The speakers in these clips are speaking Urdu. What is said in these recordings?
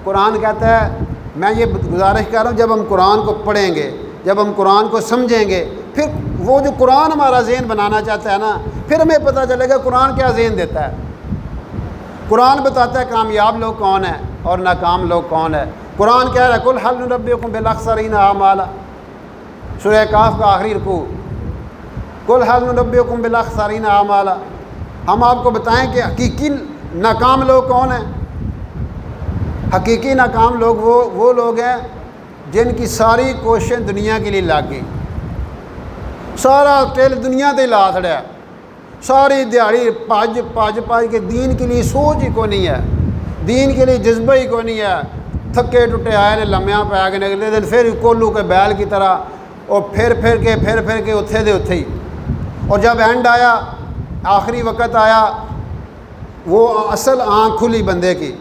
قرآن کہتا ہے، میں یہ گزارش کر رہا ہوں، جب ہم قرآن کو پڑھیں گے، جب ہم قرآن کو سمجھیں گے، پھر وہ جو قرآن ہمارا ذہن بنانا چاہتا ہے نا، پھر ہمیں پتہ چلے گا قرآن کیا ذہن دیتا ہے۔ قرآن بتاتا ہے کامیاب لوگ کون ہیں اور ناکام لوگ کون ہیں۔ قرآن کہہ رہا ہے قل هل ننبئکم بالاخسرین اعمالا، سورہ کہف کا آخری رکوع، قل هل ننبئکم بالاخسرین اعمالا، ہم آپ کو بتائیں کہ حقیقی ناکام لوگ کون ہیں۔ حقیقی ناکام لوگ وہ لوگ ہیں جن کی ساری کوششیں دنیا کے لیے لگ گئی، سارا تیل دنیا تے لا چھڑیا، ساری دیہڑی پج کے دین کے لیے سوچ ہی کو نہیں ہے، دین کے لیے جذبہ ہی کو نہیں ہے، تھکے ٹوٹے آئے نے لمیاں پہ کے اگلے دن پھر کولو کے بیل کی طرح اور پھر کے اتھے دے اتھے ہی۔ اور جب اینڈ آیا، آخری وقت آیا، وہ اصل آنکھ کھلی بندے کی،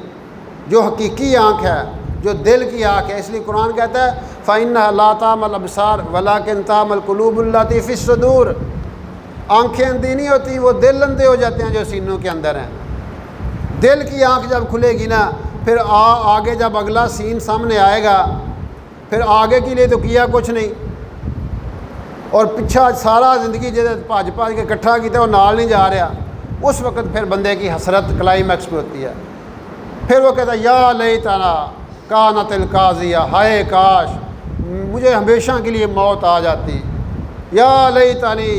جو حقیقی آنکھ ہے، جو دل کی آنکھ ہے۔ اس لیے قرآن کہتا ہے فَإِنَّهَا لَا تَعْمَى الْأَبْصَارُ وَلَكِنْ تَعْمَى الْقُلُوبُ الَّتِي فِي الصُّدُورِ، آنکھیں اندھی نہیں ہوتی، وہ دل اندھے ہو جاتے ہیں جو سینوں کے اندر ہیں۔ دل کی آنکھ جب کھلے گی نا، پھر آگے جب اگلا سین سامنے آئے گا، پھر آگے کے لیے تو کیا کچھ نہیں، اور پیچھا سارا زندگی جیسے پاج کے اکٹھا کیا وہ نال نہیں جا رہا، اس وقت پھر بندے کی حسرت کلائمیکس پہ ہوتی ہے۔ پھر وہ کہتا ہے یا لیتنا کانت القاضیہ، ہائے کاش مجھے ہمیشہ کے لیے موت آ جاتی، یا لیتانی،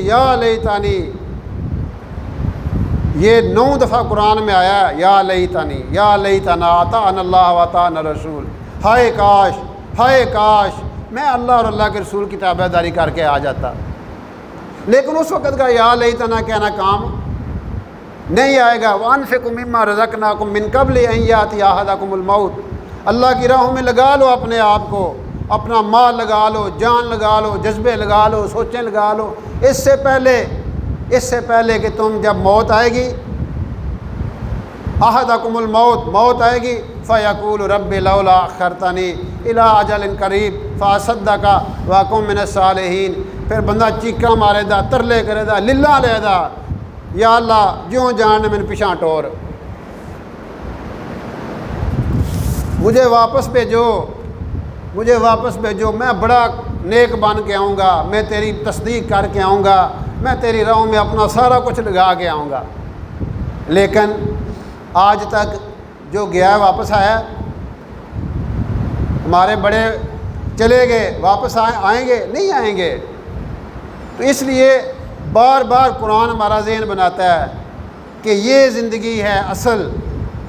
یہ 9 دفعہ قرآن میں آیا ہے یا لیتنا اطعنا اللہ و اطعنا الرسول، ہائے کاش میں اللہ اور اللہ کے رسول کی تابع داری کر کے آ جاتا۔ لیکن اس وقت کا یا لیتنا کہنا کام نہیں آئے گا۔ وَأَنفِقُوا مِمَّا رَزَقْنَاكُم مِّن قَبْلِ أَن يَأْتِيَ أَحَدَكُمُ الْمَوْتُ، اللہ کی راہوں میں لگا لو اپنے آپ کو، اپنا مال لگا لو، جان لگا لو، جذبے لگا لو، سوچیں لگا لو، اس سے پہلے کہ تم جب موت آئے گی، احدکم الموت، موت آئے گی، فیقول رب لولا اخرتنی الی اجل قریب فاصدق واکن من الصالحین، پھر بندہ چیکا مارے دا، ترلے کرے دا، للہ لے دا، یا اللہ جوں جان نے من پیچھا ٹور، مجھے واپس بھیجو، میں بڑا نیک بن کے آؤں گا، میں تیری تصدیق کر کے آؤں گا، میں تیری راہوں میں اپنا سارا کچھ لگا کے آؤں گا۔ لیکن آج تک جو گیا ہے واپس آیا، ہمارے بڑے چلے گئے واپس آئیں گے نہیں آئیں گے۔ تو اس لیے بار بار قرآن ہمارا ذہن بناتا ہے کہ یہ زندگی ہے اصل،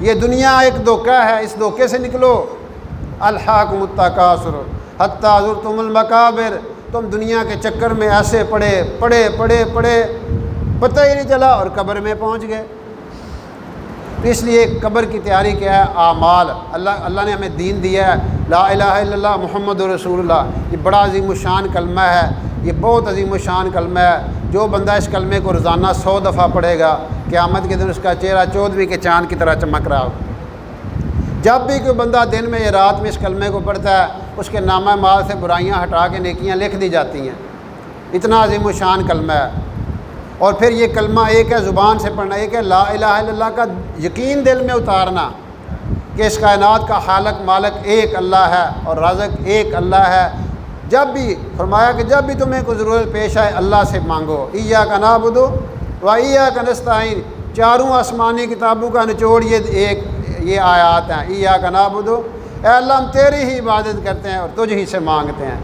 یہ دنیا ایک دھوکہ ہے، اس دھوکے سے نکلو۔ الحاکم التکاثر حتی زرتم المقابر، تم دنیا کے چکر میں ایسے پڑے پتہ ہی نہیں چلا اور قبر میں پہنچ گئے۔ تو اس لیے قبر کی تیاری کیا ہے؟ اعمال۔ اللہ نے ہمیں دین دیا ہے، لا الہ الا اللہ محمد رسول اللہ، یہ بڑا عظیم الشان کلمہ ہے، یہ بہت عظیم الشان کلمہ ہے۔ جو بندہ اس کلمے کو روزانہ 100 دفعہ پڑھے گا، قیامت کے دن اس کا چہرہ 14ویں کے چاند کی طرح چمک رہا ہو۔ جب بھی کوئی بندہ دن میں یا رات میں اس کلمے کو پڑھتا ہے، اس کے نامہ اعمال سے برائیاں ہٹا کے نیکیاں لکھ دی جاتی ہیں۔ اتنا عظیم الشان کلمہ ہے۔ اور پھر یہ کلمہ ایک ہے زبان سے پڑھنا، ایک ہے لا الہ الا اللہ کا یقین دل میں اتارنا کہ اس کائنات کا خالق مالک ایک اللہ ہے اور رازق ایک اللہ ہے۔ جب بھی فرمایا کہ جب بھی تمہیں کوئی ضرورت پیش آئے اللہ سے مانگو، ایاک نعبد و ایاک نستعین، چاروں آسمانی کتابوں کا نچوڑ یہ آیات ہیں۔ ایاک نعبد، اے اللہ ہم تیری ہی عبادت کرتے ہیں اور تجھ ہی سے مانگتے ہیں۔